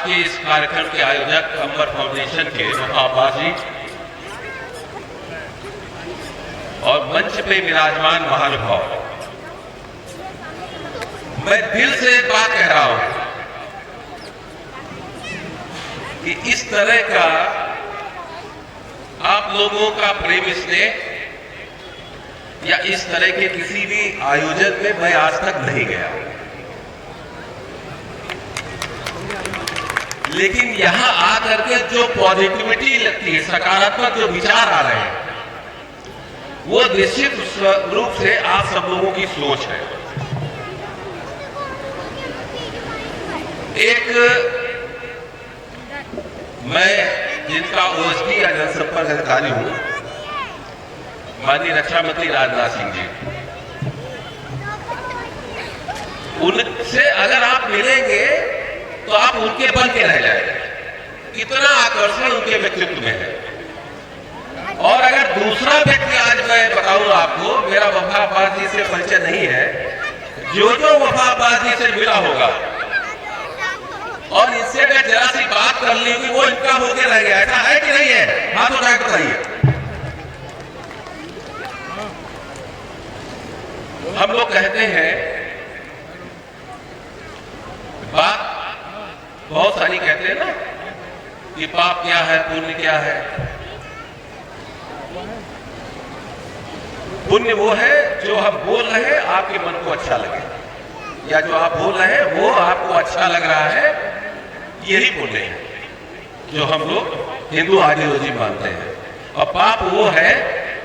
के इस कार्यक्रम के आयोजक अंबर फाउंडेशन के वफा जी और मंच पे विराजमान महानुभाव, मैं दिल से एक बात कह रहा हूं कि इस तरह का आप लोगों का प्रेम स्नेह या इस तरह के किसी भी आयोजन में मैं आज तक नहीं गया, लेकिन यहां आकर के जो पॉजिटिविटी लगती है, सकारात्मक जो विचार आ रहे हैं, वो निश्चित रूप से आप सब लोगों की सोच है। एक मैं जिनका ओएसडी या जनसंपर्क अधिकारी हूं, माननीय रक्षा मंत्री राजनाथ सिंह जी, उनसे अगर आप मिलेंगे तो आप उनके बन के रह जाएंगे, इतना आकर्षण उनके व्यक्तित्व में है। और अगर दूसरा व्यक्ति आज मैं बताऊं आपको, मेरा वफा अब्बास जी से परिचय नहीं है, जो वफा अब्बास जी से मिला होगा और इनसे अगर जरा सी बात कर ली कि वो इनका होके रह गया, ऐसा है कि नहीं है? हाथ उठा के बताइए। हम लोग कहते हैं, बात बहुत सारी कहते हैं ना कि पाप क्या है, पुण्य क्या है। पुण्य वो है जो हम बोल रहे हैं आपके मन को अच्छा लगे, या जो आप बोल रहे हैं वो आपको अच्छा लग रहा है, यही पुण्य है जो हम लोग हिंदू आइडियोलॉजी मानते हैं। और पाप वो है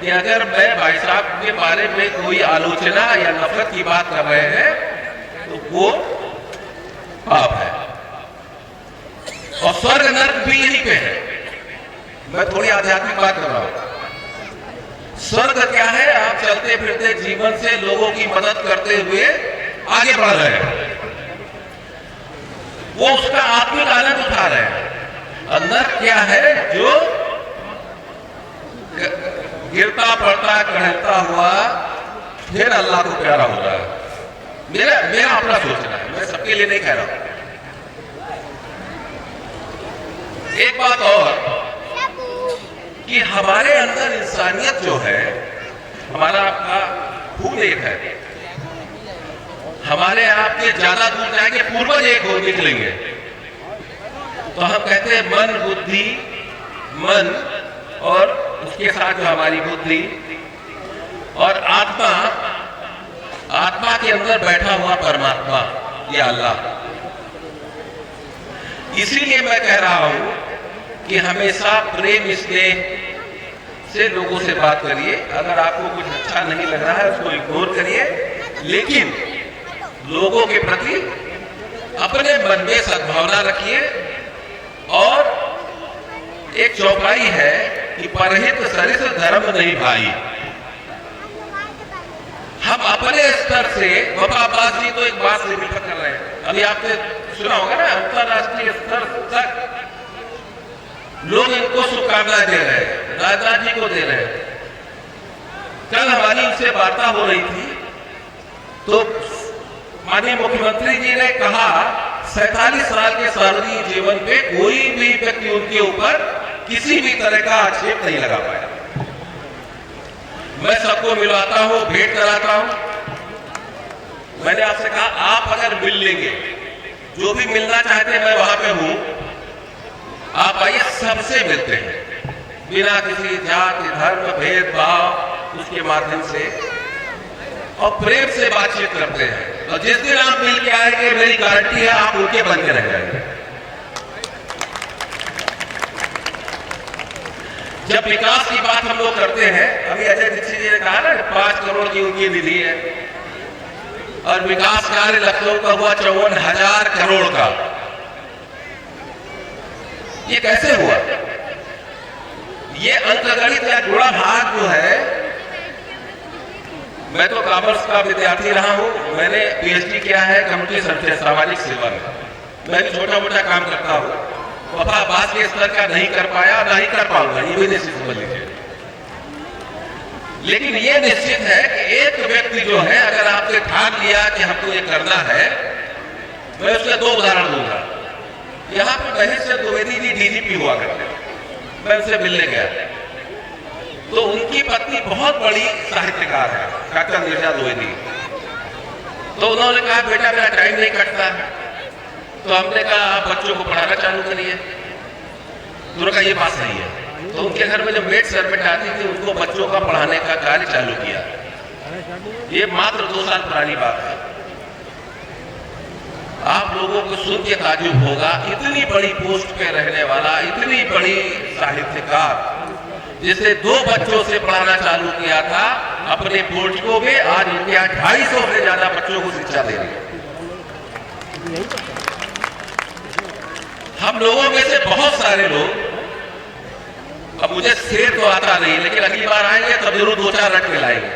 कि अगर मैं भाई साहब के बारे में कोई आलोचना या नफरत की बात कर रहे हैं तो वो पाप है। और स्वर्ग नर्क भी यहीं पे है। मैं थोड़ी आध्यात्मिक बात कर रहा हूं। स्वर्ग क्या है? आप चलते फिरते जीवन से लोगों की मदद करते हुए आगे बढ़ रहे हैं, वो उसका आत्मिक आनंद उठा रहे हैं। और नर्क क्या है? जो गिरता पड़ता कहता हुआ फिर अल्लाह को प्यारा हो रहा है। मेरा अपना सोचना है, मैं सबके लिए नहीं कह रहा हूं। एक बात और कि हमारे अंदर इंसानियत जो है, हमारा आपका खून एक है, हमारे आपके ज्यादा दूर जाएंगे, पूर्वज एक हो निकलेंगे। तो हम कहते हैं मन बुद्धि, मन और उसके साथ जो हमारी बुद्धि और आत्मा, आत्मा के अंदर बैठा हुआ परमात्मा, या अल्लाह। इसीलिए मैं कह रहा हूं कि हमेशा प्रेम स्नेह से लोगों से बात करिए। अगर आपको कुछ अच्छा नहीं लग रहा है उसको इग्नोर करिए, लेकिन लोगों के प्रति अपने मन में सद्भावना रखिए। और एक चौपाई है कि परहित सरिस धर्म नहीं भाई। हम अपने स्तर से, वफा अब्बास जी तो एक बात से मिलकर कर रहे हैं, अभी आपने सुना होगा ना, अंतरराष्ट्रीय स्तर तक लोग इनको शुभकामनाएं दे रहे हैं, राजनाथ जी को दे रहे हैं। कल हमारी इनसे वार्ता हो रही थी तो माननीय मुख्यमंत्री जी ने कहा 47 साल के सार्वजनिक जीवन पे कोई भी व्यक्ति उनके ऊपर किसी भी तरह का आक्षेप नहीं लगा पाया। मैं सबको मिलवाता हूं, भेंट कराता हूं। मैंने आपसे कहा आप अगर मिल लेंगे, जो भी मिलना चाहते हैं मैं वहां पे हूं, आप आइए, सबसे मिलते हैं बिना किसी जाति धर्म भेदभाव, उसके माध्यम से और प्रेम से बातचीत करते हैं। और जिस दिन आप मिल के आएंगे, मेरी गारंटी है आप उनके बन के रह जाएंगे। जब विकास की बात हम लोग करते हैं, अभी अजय दीक्षित जी ने कहा ना 5 करोड़ की उनकी निधि है और विकास कार्य लखनऊ का हुआ 54,000 करोड़ का। ये कैसे हुआ? ये अंकगणित या गुणा भाग जो है, मैं तो कॉमर्स का विद्यार्थी रहा हूं, मैंने पीएचडी किया है कम्युनिटी सर्विस, सामाजिक सेवा में। मैं भी छोटा मोटा काम करता हूं, वफा अब्बास के स्तर का नहीं कर पाया, नहीं कर पाऊंगा, ये भी निश्चित समझ लीजिए। लेकिन ये निश्चित है कि एक व्यक्ति जो है, अगर आपने ठान लिया कि हमको ये करना है, मैं उसके 2 उदाहरण दूंगा। यहाँ पे महेश चंद्र द्विवेदी जी डीजीपी हुआ करते थे, मैं उनसे मिलने गया, तो उनकी पत्नी बहुत बड़ी साहित्यकार है, काका नीरजा द्विवेदी। तो उन्होंने कहा बेटा मेरा टाइम नहीं कटता, तो हमने कहा आप बच्चों को पढ़ाना चालू करिए। तो उन्होंने कहा ये बात सही है। तो उनके घर में जो मेड सर्वेंट आती थी उनको बच्चों का पढ़ाने का कार्य चालू किया। ये मात्र 2 साल पुरानी बात है। आप लोगों को सुन के ताज्जुब होगा, इतनी बड़ी पोस्ट पे रहने वाला, इतनी बड़ी साहित्यकार, जिसने 2 बच्चों से पढ़ाना चालू किया था अपने पोर्टको में, आज इंडिया 250 से ज्यादा बच्चों को शिक्षा दे रही है। हम लोगों में से बहुत सारे लोग, अब मुझे शेर तो आता नहीं, लेकिन अगली बार आएंगे तब जरूर 2-4 रट के लाएंगे।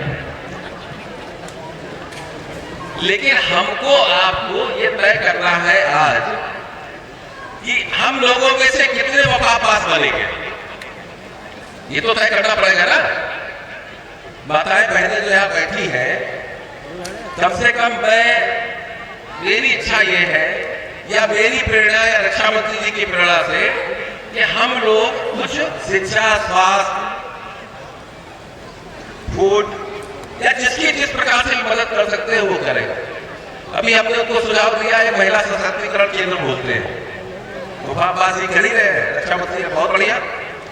लेकिन हमको आपको ये तय करना है आज कि हम लोगों में से कितने वफापास बनेंगे, ये तो तय करना पड़ेगा ना। माताएं बहनें जो यहां बैठी है, कम से कम मेरी इच्छा ये है, या मेरी प्रेरणा या रक्षा मंत्री जी की प्रेरणा से, कि हम लोग कुछ शिक्षा, स्वास्थ्य, फूड या जिसकी जिस प्रकार से मदद कर सकते हैं वो करेगा। अभी हमने उनको सुझाव दिया है महिला सशक्तिकरण केंद्र बोलते हैं, वो बातबाजी कर ही रहे हैं, रक्षा मंत्री बहुत बढ़िया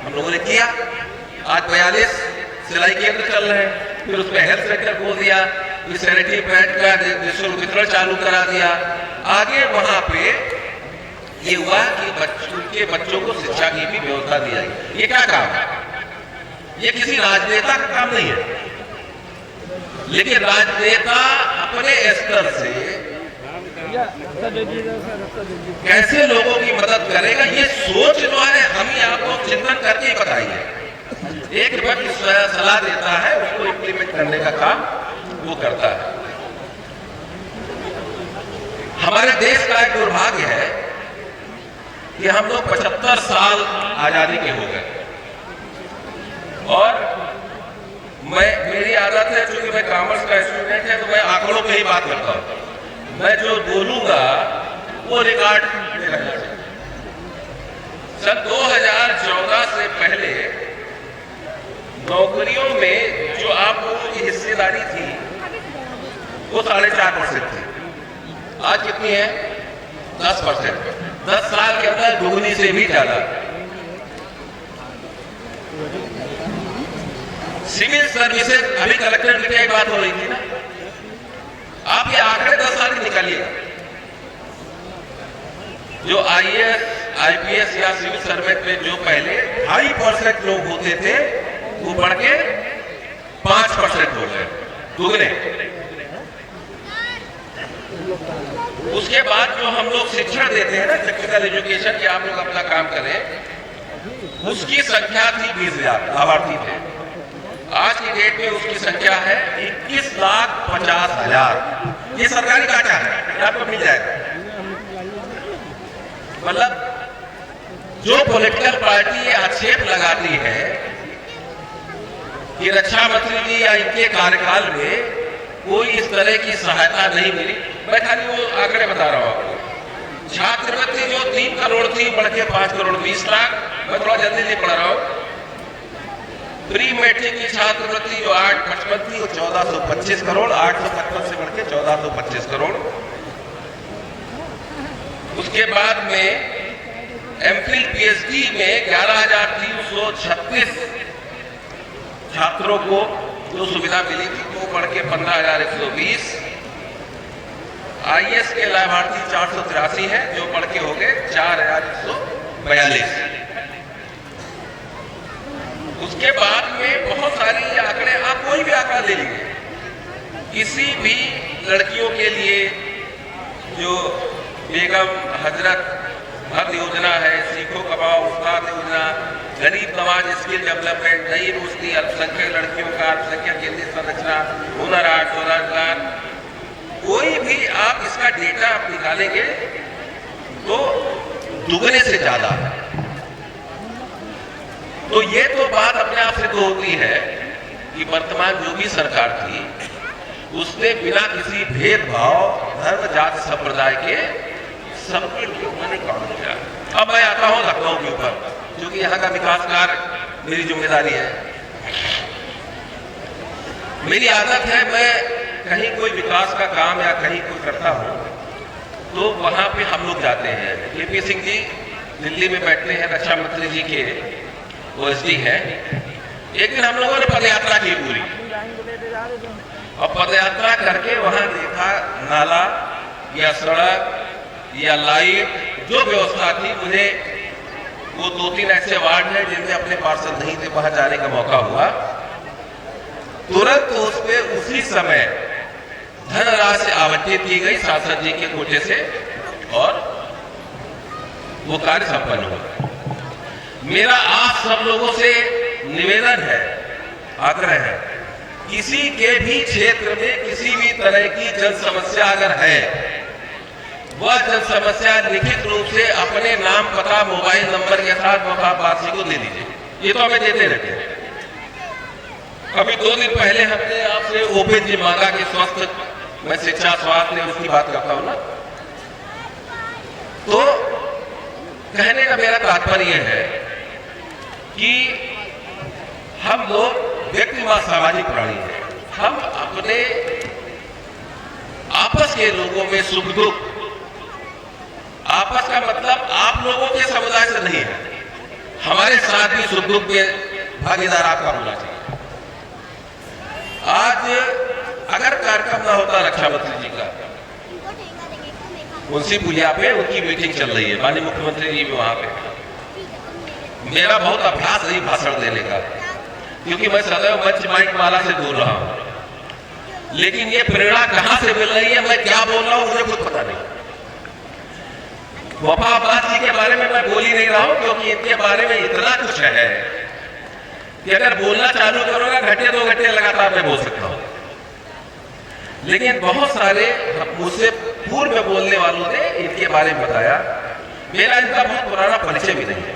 हम लोगों ने किया। आज 42 सिलाई केंद्र चल रहे हैं, फिर उसमें हेल्थ सेंटर खोल दिया, फिर सैनिटरी पैड का निःशुल्क वितरण चालू करा दिया। आगे वहां पे ये हुआ कि बच्चों को शिक्षा की भी व्यवस्था दी जाएगी। ये क्या काम है? ये किसी राजनेता का काम नहीं है, लेकिन राजनेता अपने स्तर से कैसे लोगों की मदद करेगा, ये सोच जो है हम ही आपको चिंतन करके ही बताइए। एक व्यक्ति सलाह देता है, उसको इम्प्लीमेंट करने का काम वो करता है। हमारे देश का एक दुर्भाग्य है कि हम लोग 75 साल आजादी के हो गए, और मेरी आदत है, चूंकि मैं कॉमर्स का स्टूडेंट है, तो मैं आंकड़ों पे ही बात करता हूं। मैं जो बोलूंगा वो रिकॉर्ड में रहना चाहिए। सन 2014 से पहले नौकरियों में जो आप लोगों की हिस्सेदारी थी वो 4.5% थी। आज कितनी है? 10%। 10 साल के अंदर दुगनी से भी ज्यादा। सिविल सर्विसेज, अभी कलेक्टर की बात हो रही थी ना, आप ये आंकड़े 10 साल की निकालिएगा। जो IAS, IPS या सिविल सर्वेंट में जो पहले 2.5% लोग होते थे, वो बढ़ के 5% हो गए, दुगने। उसके बाद जो हम लोग शिक्षण देते हैं ना, टेक्निकल एजुकेशन, कि आप लोग अपना काम करें, उसकी संख्या थी 20,000 लाभार्थी थे। आज की डेट में उसकी संख्या है 21,50,000। ये सरकारी डाटा है, आपको मिल जाएगा। मतलब जो पॉलिटिकल पार्टी ये आक्षेप लगाती है कि रक्षा मंत्री जी या इनके कार्यकाल में कोई इस तरह की सहायता नहीं मिली, मैं खाली वो आंकड़े बता रहा हूं आपको। छात्रवृत्ति जो 3 करोड़ थी बढ़ के 5 करोड़ 20 लाख, मैं थोड़ा जल्दी से पढ़ रहा हूं। प्री मैट्रिक की छात्रवृत्ति जो 855 थी वो 1425 करोड़, 855 से बढ़ के 1425 करोड़। उसके बाद में एमफिल PhD में 11,336 छात्रों को जो सुविधा मिली थी वो बढ़ के 15,120। IAS के लाभार्थी 483 है, जो बढ़ के हो गए 4,142। उसके बाद में बहुत सारी आंकड़े, आप कोई भी आंकड़ा ले लीजिए, किसी भी लड़कियों के लिए जो बेगम हजरत हर योजना है, सीखो कमाओ उस्ताद योजना, गरीब नवाज स्किल डेवलपमेंट, नई रोशनी, अल्पसंख्यक लड़कियों का अल्पसंख्यक केंद्रीय संरचना, हुनर हाट, स्वरोजगार, कोई भी आप इसका डेटा आप निकालेंगे तो दुगने से ज्यादा है। तो ये तो बात अपने आप से तो होती है कि वर्तमान जो भी सरकार थी उसने बिना किसी भेदभाव धर्म जाति संप्रदाय के सबके लिए उन्होंने काम किया। अब मैं आता हूं लखनऊ के ऊपर, क्योंकि यहाँ का विकास कार्य मेरी जिम्मेदारी है। मेरी आदत है, मैं कहीं कोई विकास का काम या कहीं कोई करता हूं तो वहां पे हम लोग जाते हैं। केपी सिंह जी दिल्ली में बैठते हैं, रक्षा मंत्री जी के ओएसडी हैं। एक दिन हम लोगों ने पदयात्रा की पूरी, और पदयात्रा करके वहां देखा नाला या सड़क या लाइट जो व्यवस्था थी, मुझे वो 2-3 ऐसे वार्ड हैं जिनमें अपने पार्षद नहीं थे, वहां जाने का मौका हुआ। तुरंत तो उस पे उसी समय धनराशि आवंटित की गई सांसद जी के कोटे से, और वो कार्य संपन्न हुआ। मेरा आप सब लोगों से निवेदन है, आग्रह है, किसी के भी क्षेत्र में किसी भी तरह की जन समस्या अगर है, वह जन समस्या लिखित रूप से अपने नाम, पता, मोबाइल नंबर के साथ वफापासी को दे दीजिए। ये तो हमें देते रहते हैं। अभी 2 दिन पहले हमने आपसे ओपन जी मांगा कि स्वास्थ्य में शिक्षा, स्वास्थ्य, उसकी बात करता हूं ना, तो कहने का मेरा तात्पर्य है कि हम लोग व्यक्तिवाद सामाजिक प्राणी हैं। हम अपने आपस के लोगों में सुख दुख, आपस का मतलब आप लोगों के समुदाय से नहीं है, हमारे साथ भी सुख दुख में भागीदार आपका होना चाहिए। आज अगर कार्यक्रम ना होता रक्षा मंत्री जी का, मुंशी पुलिया पे उनकी मीटिंग चल रही है, माननीय मुख्यमंत्री जी भी वहां पे, मेरा बहुत अभ्यास नहीं भाषण देने का, क्योंकि मैं सदैव मंच माइक माला से दूर रहा हूं। लेकिन ये प्रेरणा कहां से मिल रही है, मैं क्या बोल रहा हूं, मुझे कुछ पता नहीं। वफा अब्बास जी के बारे में मैं बोल ही नहीं रहा हूं, क्योंकि इनके बारे में इतना कुछ है कि अगर बोलना चालू करूंगा घंटे 2 घंटे लगातार मैं बोल सकता हूं। लेकिन बहुत सारे मुझसे पूर्व में बोलने वालों ने इनके बारे में बताया। मेरा इनका बहुत पुराना परिचय भी नहीं है,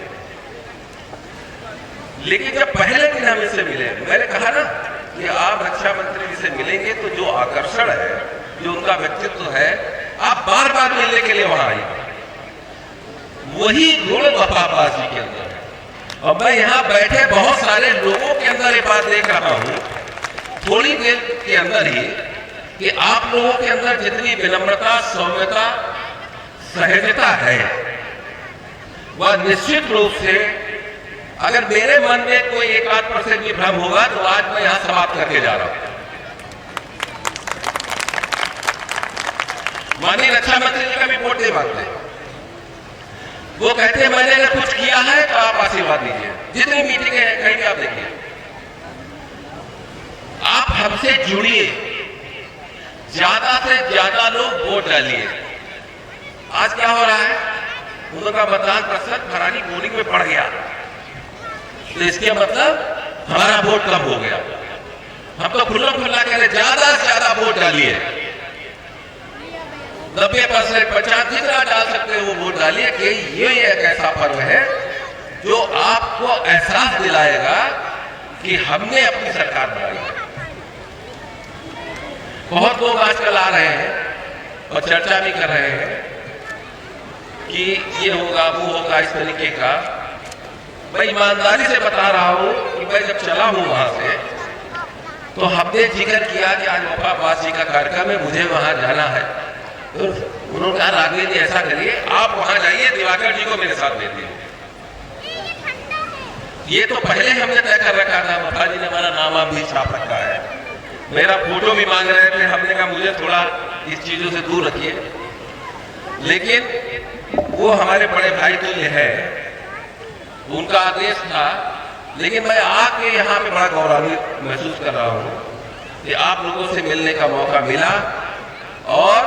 लेकिन जब पहले दिन हम इससे मिले, मैंने कहा ना कि आप रक्षा मंत्री जी से मिलेंगे तो जो आकर्षण है, जो उनका व्यक्तित्व है, आप बार बार मिलने के लिए वहां आइए। वही गुण वफा अब्बास जी के अंदर है, और मैं यहां बैठे बहुत सारे लोगों के अंदर ये बात देख रहा हूं थोड़ी देर के अंदर ही, कि आप लोगों के अंदर जितनी विनम्रता, सौम्यता, सहजता है, वह निश्चित रूप से अगर मेरे मन में कोई 1-8% भी भ्रम होगा तो आज मैं यहां समाप्त करके जा रहा हूं। माननीय रक्षा मंत्री जी का भी वोट नहीं मांगते, वो कहते हैं मैंने अगर कुछ किया है तो आप आशीर्वाद दीजिए। जितनी मीटिंगें हैं कहीं भी आप देखिए, आप हमसे जुड़िए, ज्यादा से ज्यादा लोग वोट डालिए। आज क्या हो रहा है, उनका मतदान प्रतिशत फरानी पोलिंग में बढ़ गया, तो इसके मतलब हमारा वोट कम हो गया। हम तो खुला खुला कह रहे ज्यादा से ज्यादा वोट डालिए, 90%, 50, जितना डाल सकते हैं वो वोट डालिए, कि ये एक ऐसा पर्व है जो आपको एहसास दिलाएगा कि हमने अपनी सरकार बनाई है। बहुत लोग आजकल आ रहे हैं और चर्चा भी कर रहे हैं कि ये होगा, वो होगा, इस तरीके का। मैं ईमानदारी से बता रहा हूं कि मैं जब चला हूं वहां से, तो हमने जिक्र किया कि आज वफा अब्बास जी का कार्यक्रम है, मुझे वहां जाना है। तो उन्होंने कहा राघवेंद्र जी ऐसा करिए, आप वहां जाइए, दिवाकर जी को मेरे साथ भेजिए। ये तो पहले हमने तय कर रखा था, वफा जी ने हमारा नाम भी छाप रखा है, मेरा फोटो भी मांग रहे थे। हमने कहा मुझे थोड़ा इस चीजों से दूर रखिए, लेकिन वो हमारे बड़े भाई तो ये है, उनका आदेश था। लेकिन मैं आके यहाँ पे बड़ा गौरवान्वित महसूस कर रहा हूँ कि आप लोगों से मिलने का मौका मिला, और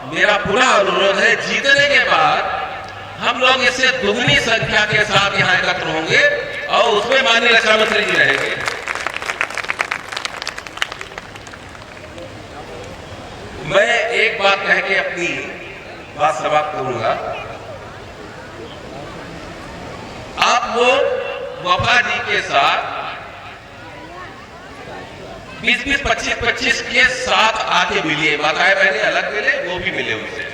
मेरा पूरा अनुरोध है जीतने के बाद हम लोग इससे दुगनी संख्या के साथ यहाँ एकत्र होंगे, और उसमें माननीय रक्षा मंत्री जी रहेंगे। मैं एक बात कह के अपनी बात समाप्त करूंगा। आप लोग वफा जी के साथ 20-20, 25-25 के साथ आके मिलिए, माताएं बहनें अलग मिले, वो भी मिले उनसे।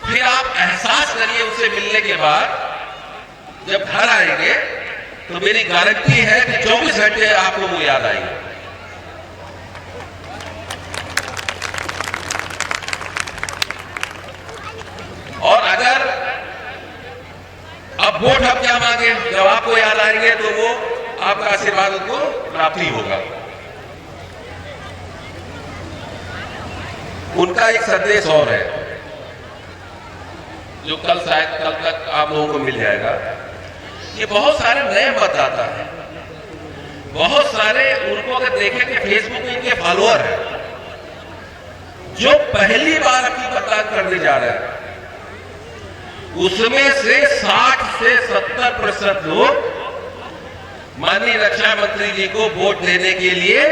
फिर आप एहसास करिए उसे मिलने के बाद, जब घर आएंगे तो मेरी गारंटी है कि 24 घंटे आपको वो याद आएंगे। और अगर अब वोट हम क्या मांगे, जब आपको याद आएंगे तो वो आपका आशीर्वाद उनको प्राप्त ही होगा। उनका एक संदेश और है जो कल शायद कल तक आप लोगों को मिल जाएगा। ये बहुत सारे नए मतदाता है, बहुत सारे उनको अगर देखें कि फेसबुक में इनके फॉलोअर हैं जो पहली बार अपनी मतदान करने जा रहे हैं, उसमें से 60 से 70% लोग माननीय रक्षा मंत्री जी को वोट देने के लिए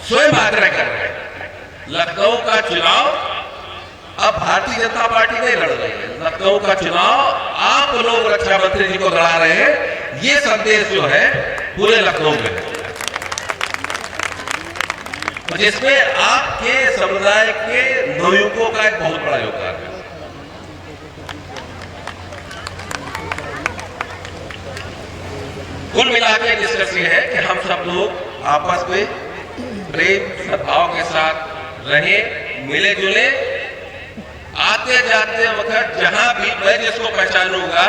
स्वयं आग्रह कर रहे हैं। लखनऊ का चुनाव अब भारतीय जनता पार्टी नहीं लड़ रही है, लखनऊ का चुनाव आप लोग रक्षा मंत्री जी को लड़ा रहे हैं। ये संदेश जो है पूरे लखनऊ में है, जिसमें आपके समुदाय के नवयुवकों का एक बहुत बड़ा योगदान है। कुल मिला के डिस्कस ये है कि हम सब लोग आपस में प्रेम सद्भाव के साथ रहें, मिले जुले। आते जाते वक्त जहां भी मैं जिसको पहचानूंगा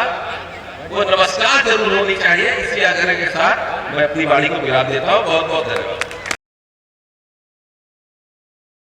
वो नमस्कार जरूर होनी चाहिए। इसी आग्रह के साथ मैं अपनी वाणी को विराम देता हूं। बहुत बहुत धन्यवाद।